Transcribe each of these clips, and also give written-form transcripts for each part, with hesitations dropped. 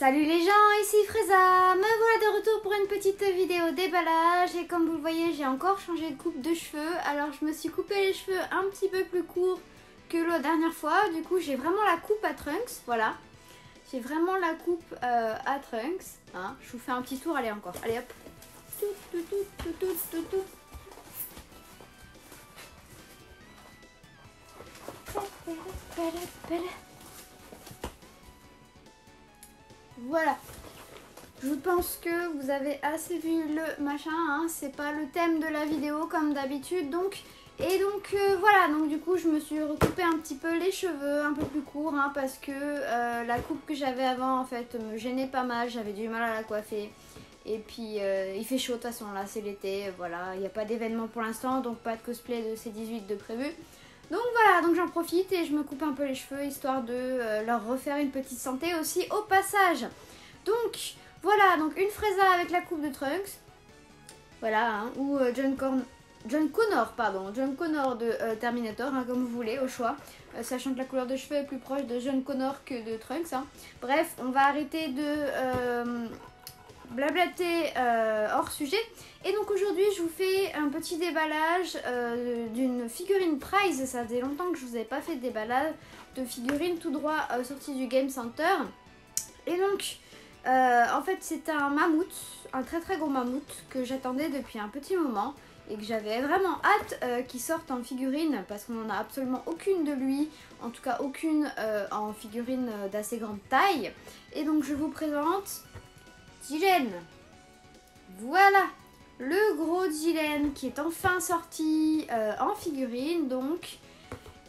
Salut les gens, ici Freza, me voilà de retour pour une petite vidéo déballage et comme vous le voyez j'ai encore changé de coupe de cheveux. Alors je me suis coupé les cheveux un petit peu plus courts que la dernière fois, du coup j'ai vraiment la coupe à Trunks, voilà. J'ai vraiment la coupe à Trunks, hein. Je vous fais un petit tour, allez encore, allez hop. Voilà, je pense que vous avez assez vu le machin, hein. C'est pas le thème de la vidéo comme d'habitude, donc voilà, donc du coup je me suis recoupé un petit peu les cheveux un peu plus courts, hein, parce que la coupe que j'avais avant en fait me gênait pas mal, j'avais du mal à la coiffer. Et puis il fait chaud de toute façon, là c'est l'été, voilà, il n'y a pas d'événement pour l'instant, donc pas de cosplay de C18 de prévu. Donc voilà, donc j'en profite et je me coupe un peu les cheveux histoire de leur refaire une petite santé aussi au passage. Donc voilà, donc une Freza avec la coupe de Trunks, voilà, hein, ou John Connor de Terminator, hein, comme vous voulez, au choix, sachant que la couleur de cheveux est plus proche de John Connor que de Trunks, hein. Bref, on va arrêter de blablater hors sujet. Et donc aujourd'hui je vous fais un petit déballage d'une figurine Prize. Ça faisait longtemps que je vous avais pas fait de déballage de figurines tout droit sortie du Game Center. Et donc en fait c'est un mammouth, un très très gros mammouth que j'attendais depuis un petit moment et que j'avais vraiment hâte qu'il sorte en figurine parce qu'on n'en a absolument aucune de lui, en tout cas aucune en figurine d'assez grande taille. Et donc je vous présente Dylan. Voilà, le gros Dylan qui est enfin sorti en figurine donc.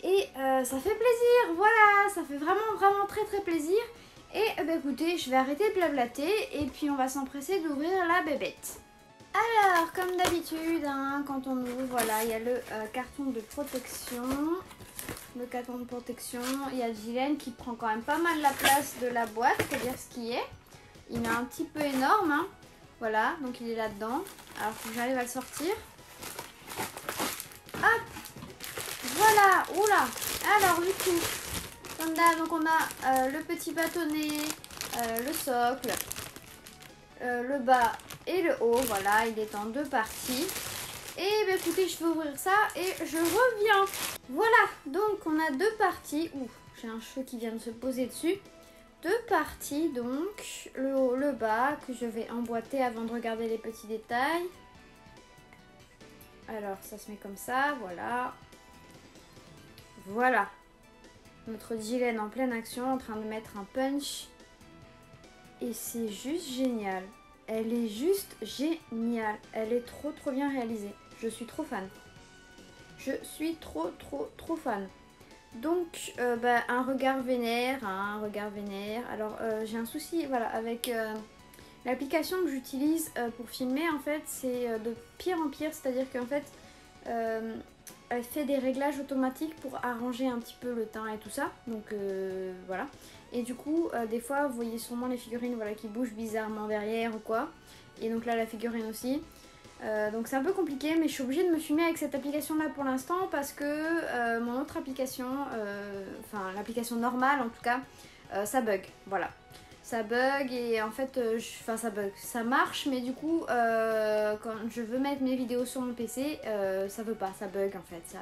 Et ça fait plaisir, voilà, ça fait vraiment très très plaisir. Et bah écoutez, je vais arrêter de blablater et puis on va s'empresser d'ouvrir la bébête. Alors, comme d'habitude, hein, quand on ouvre, voilà, il y a le carton de protection. Le carton de protection, il y a Dylan qui prend quand même pas mal la place de la boîte, faut dire ce qui est. Il est un petit peu énorme, hein. Voilà, donc il est là-dedans. Alors, faut que j'arrive à le sortir. Hop, voilà, oula. Alors, du coup, comme d'hab, donc on a le petit bâtonnet, le socle, le bas et le haut. Voilà, il est en deux parties. Et bah, écoutez, je vais ouvrir ça et je reviens. Voilà, donc on a deux parties. Ouh, j'ai un cheveu qui vient de se poser dessus. Deux parties, donc le haut, le bas, que je vais emboîter avant de regarder les petits détails. Alors, ça se met comme ça, voilà. Voilà. Notre Dylan en pleine action, en train de mettre un punch. Et c'est juste génial. Elle est juste géniale. Elle est trop bien réalisée. Je suis trop fan. Je suis trop fan. Donc un regard vénère, hein, un regard vénère. Alors j'ai un souci, voilà, avec l'application que j'utilise pour filmer. En fait, c'est de pire en pire, c'est-à-dire qu'en fait, elle fait des réglages automatiques pour arranger un petit peu le teint et tout ça. Donc voilà. Et du coup, des fois, vous voyez sûrement les figurines, voilà, qui bougent bizarrement derrière ou quoi. Et donc là, la figurine aussi. Donc c'est un peu compliqué, mais je suis obligée de me filmer avec cette application là pour l'instant parce que mon autre application, enfin l'application normale en tout cas, ça bug, voilà. Ça bug et en fait, ça bug, ça marche, mais du coup quand je veux mettre mes vidéos sur mon PC, ça veut pas, ça bug en fait, ça,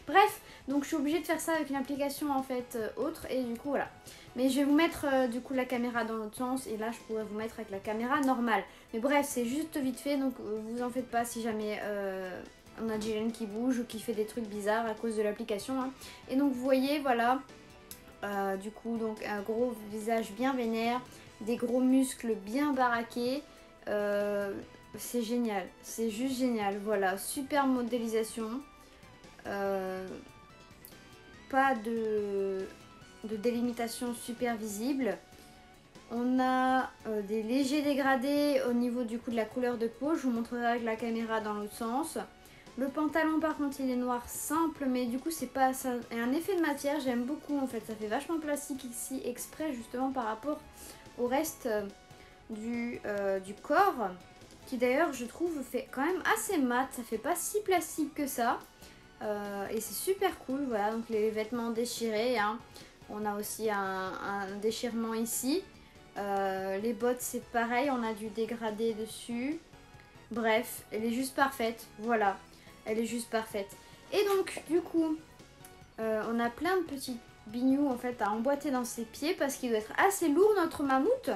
bref, donc je suis obligée de faire ça avec une application en fait autre et du coup voilà. Mais je vais vous mettre du coup la caméra dans l'autre sens et là je pourrais vous mettre avec la caméra normale. Mais bref, c'est juste vite fait, donc vous en faites pas si jamais on a Dylan qui bouge ou qui fait des trucs bizarres à cause de l'application, hein. Et donc vous voyez, voilà, du coup donc un gros visage bien vénère, des gros muscles bien baraqués. C'est génial, c'est juste génial, voilà, super modélisation. Pas de délimitation super visible. On a des légers dégradés au niveau du coup de la couleur de peau. Je vous montrerai avec la caméra dans l'autre sens. Le pantalon par contre il est noir simple, mais du coup c'est pas ça. Et un effet de matière, j'aime beaucoup en fait. Ça fait vachement plastique ici, exprès justement par rapport au reste du corps, qui d'ailleurs je trouve fait quand même assez mat. Ça fait pas si plastique que ça. Et c'est super cool, voilà, donc les vêtements déchirés, hein. On a aussi un déchirement ici. Les bottes c'est pareil, on a du dégradé dessus. Bref, elle est juste parfaite. Voilà, elle est juste parfaite. Et donc du coup, on a plein de petits bignous en fait à emboîter dans ses pieds parce qu'il doit être assez lourd notre mammouth.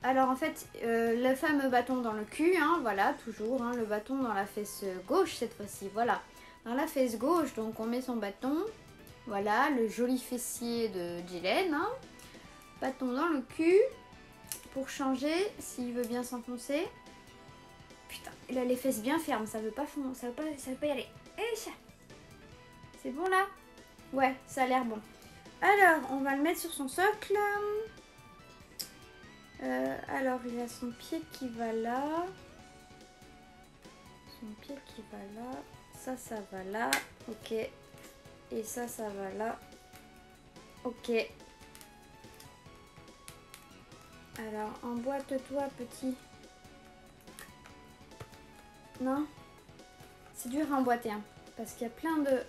Alors en fait, le fameux bâton dans le cul, hein, voilà, toujours, hein, le bâton dans la fesse gauche cette fois-ci, voilà. Dans la fesse gauche, donc on met son bâton, voilà, le joli fessier de Jillen, hein. Bâton dans le cul, pour changer, s'il veut bien s'enfoncer. Putain, il a les fesses bien fermes, ça veut pas y aller. Et ça, c'est bon là? Ouais, ça a l'air bon. Alors, on va le mettre sur son socle. Alors, il a son pied qui va là. Son pied qui va là. Ça va là. Ok. Et ça va là. Ok. Alors, emboîte-toi, petit. Non? C'est dur à emboîter, hein, parce qu'il y a plein de...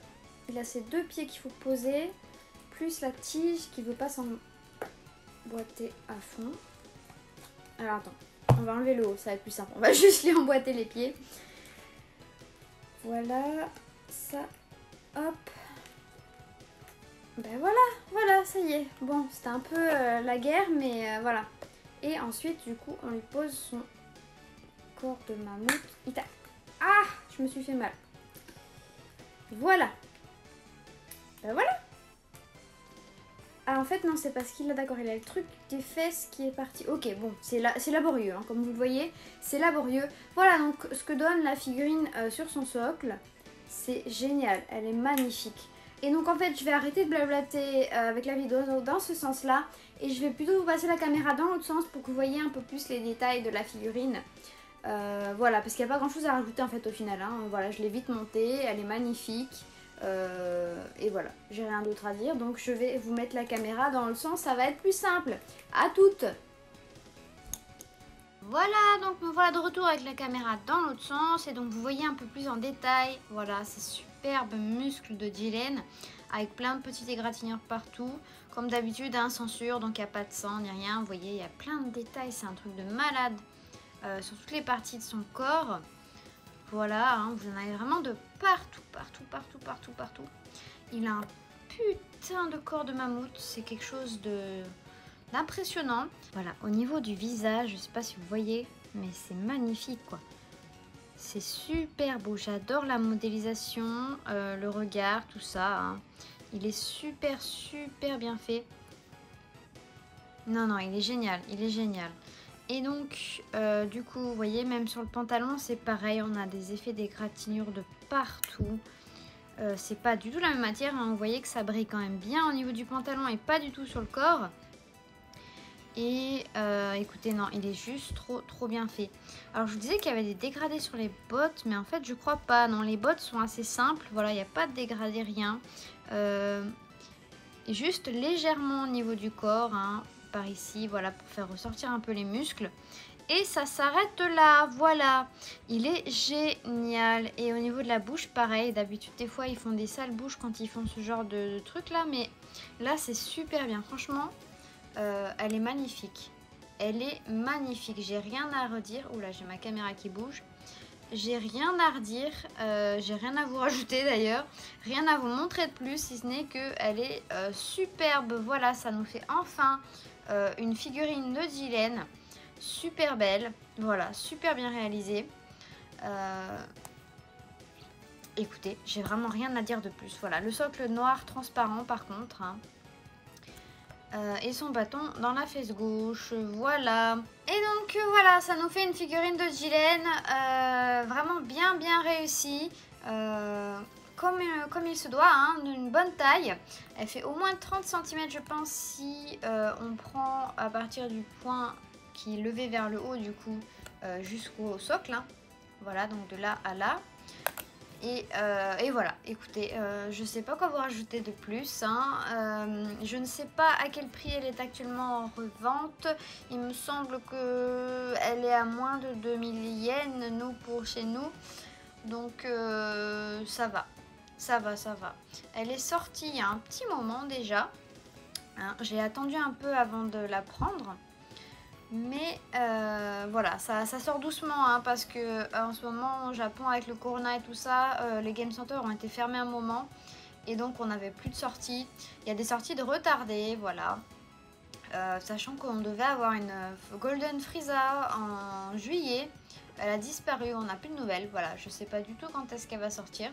Il a ses deux pieds qu'il faut poser, plus la tige qui veut pas s'emboîter à fond. Alors attends, on va enlever le haut, ça va être plus simple. On va juste lui emboîter les pieds. Voilà, ça, hop. Ben voilà, ça y est. Bon, c'était un peu la guerre, mais voilà. Et ensuite, du coup, on lui pose son corps de mammouth. Ah, je me suis fait mal. Voilà. Ben voilà. Ah en fait non, c'est parce qu'il a d'accord, il a le truc des fesses qui est parti. Ok, bon, c'est laborieux, hein, comme vous le voyez, c'est laborieux. Voilà donc ce que donne la figurine sur son socle. C'est génial, elle est magnifique. Et donc en fait je vais arrêter de blablater avec la vidéo dans ce sens là. Et je vais plutôt vous passer la caméra dans l'autre sens pour que vous voyez un peu plus les détails de la figurine. Voilà, parce qu'il n'y a pas grand chose à rajouter en fait au final, hein. Voilà, je l'ai vite montée, elle est magnifique. Et voilà, j'ai rien d'autre à dire, donc je vais vous mettre la caméra dans le sens, ça va être plus simple. À toutes! Voilà, donc me voilà de retour avec la caméra dans l'autre sens, et donc vous voyez un peu plus en détail, voilà, ces superbes muscles de Jillen, avec plein de petites égratignures partout, comme d'habitude, hein, censure, donc il n'y a pas de sang ni rien, vous voyez, il y a plein de détails, c'est un truc de malade, sur toutes les parties de son corps. Voilà, hein, vous en avez vraiment de partout, partout, partout, partout, partout. Il a un putain de corps de mammouth, c'est quelque chose d'impressionnant. Voilà, au niveau du visage, je sais pas si vous voyez, mais c'est magnifique quoi. C'est super beau, j'adore la modélisation, le regard, tout ça. Hein. Il est super, super bien fait. Non, non, il est génial, il est génial. Et donc, du coup, vous voyez, même sur le pantalon, c'est pareil. On a des effets d'égratignure de partout. C'est pas du tout la même matière. Hein. Vous voyez que ça brille quand même bien au niveau du pantalon et pas du tout sur le corps. Et écoutez, non, il est juste trop bien fait. Alors, je vous disais qu'il y avait des dégradés sur les bottes, mais en fait, je crois pas. Non, les bottes sont assez simples. Voilà, il n'y a pas de dégradé, rien. Juste légèrement au niveau du corps, hein. Par ici, voilà, pour faire ressortir un peu les muscles. Et ça s'arrête là, voilà. Il est génial. Et au niveau de la bouche, pareil. D'habitude, des fois, ils font des sales bouches quand ils font ce genre de truc là. Mais là, c'est super bien. Franchement, elle est magnifique. Elle est magnifique. J'ai rien à redire. Oula, j'ai ma caméra qui bouge. J'ai rien à redire, j'ai rien à vous rajouter d'ailleurs, rien à vous montrer de plus si ce n'est qu'elle est superbe. Voilà, ça nous fait enfin une figurine de Jillen, super belle, voilà, super bien réalisée. Écoutez, j'ai vraiment rien à dire de plus. Voilà, le socle noir transparent par contre, hein. Et son bâton dans la fesse gauche, voilà. Et donc voilà, ça nous fait une figurine de Jillen, vraiment bien réussie, comme il se doit, hein, d'une bonne taille. Elle fait au moins 30 cm je pense si on prend à partir du point qui est levé vers le haut du coup jusqu'au socle, hein. Voilà, donc de là à là. Et voilà, écoutez, je ne sais pas quoi vous rajouter de plus, hein. Je ne sais pas à quel prix elle est actuellement en revente. Il me semble qu'elle est à moins de 2000 yens, nous, pour chez nous. Donc ça va, ça va. Elle est sortie il y a un petit moment déjà. Hein, j'ai attendu un peu avant de la prendre. Mais voilà, ça sort doucement hein, parce que en ce moment au Japon avec le corona et tout ça, les game centers ont été fermés un moment et donc on n'avait plus de sorties. Il y a des sorties de retardées, voilà. Sachant qu'on devait avoir une Golden Frieza en juillet, elle a disparu, on n'a plus de nouvelles, voilà, je sais pas du tout quand est-ce qu'elle va sortir.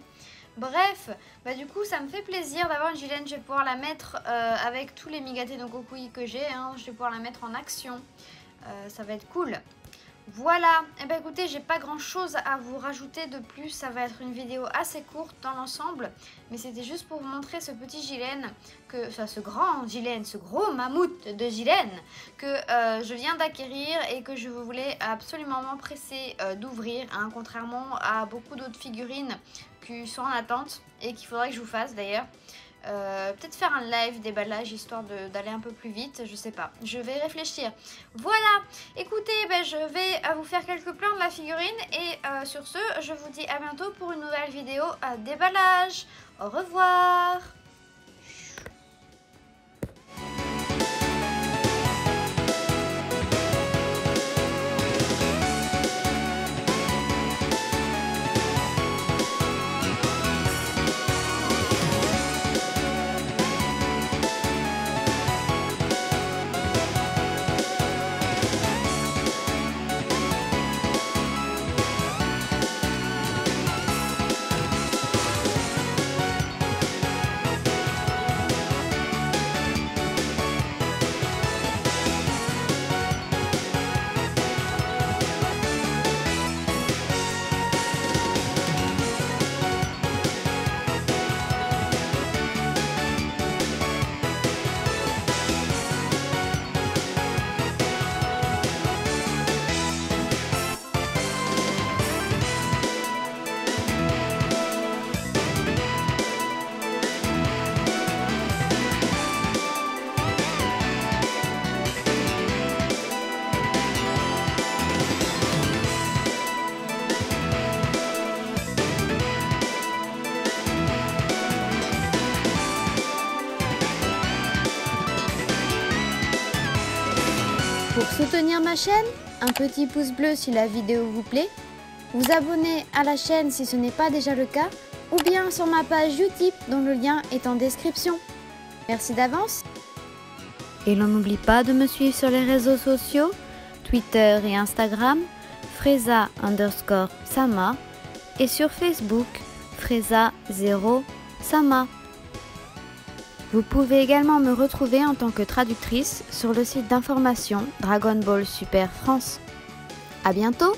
Bref, bah du coup ça me fait plaisir d'avoir une Gilène, je vais pouvoir la mettre avec tous les Migate no Kokui que j'ai, hein, je vais pouvoir la mettre en action. Ça va être cool. Voilà, et ben écoutez, j'ai pas grand chose à vous rajouter de plus, ça va être une vidéo assez courte dans l'ensemble, mais c'était juste pour vous montrer ce petit Gilène, ce grand Gilène, ce gros mammouth de Gilène que je viens d'acquérir et que je voulais absolument m'empresser d'ouvrir, hein, contrairement à beaucoup d'autres figurines qui sont en attente et qu'il faudrait que je vous fasse d'ailleurs. Peut-être faire un live déballage histoire d'aller un peu plus vite, je sais pas, je vais réfléchir. Voilà, écoutez, ben, je vais vous faire quelques plans de la figurine et sur ce, je vous dis à bientôt pour une nouvelle vidéo déballage. Au revoir. Pour soutenir ma chaîne, un petit pouce bleu si la vidéo vous plaît, vous abonner à la chaîne si ce n'est pas déjà le cas, ou bien sur ma page Utip dont le lien est en description. Merci d'avance. Et l'on n'oublie pas de me suivre sur les réseaux sociaux, Twitter et Instagram, Freza_Sama, et sur Facebook, Freza0Sama. Vous pouvez également me retrouver en tant que traductrice sur le site d'information Dragon Ball Super France. À bientôt!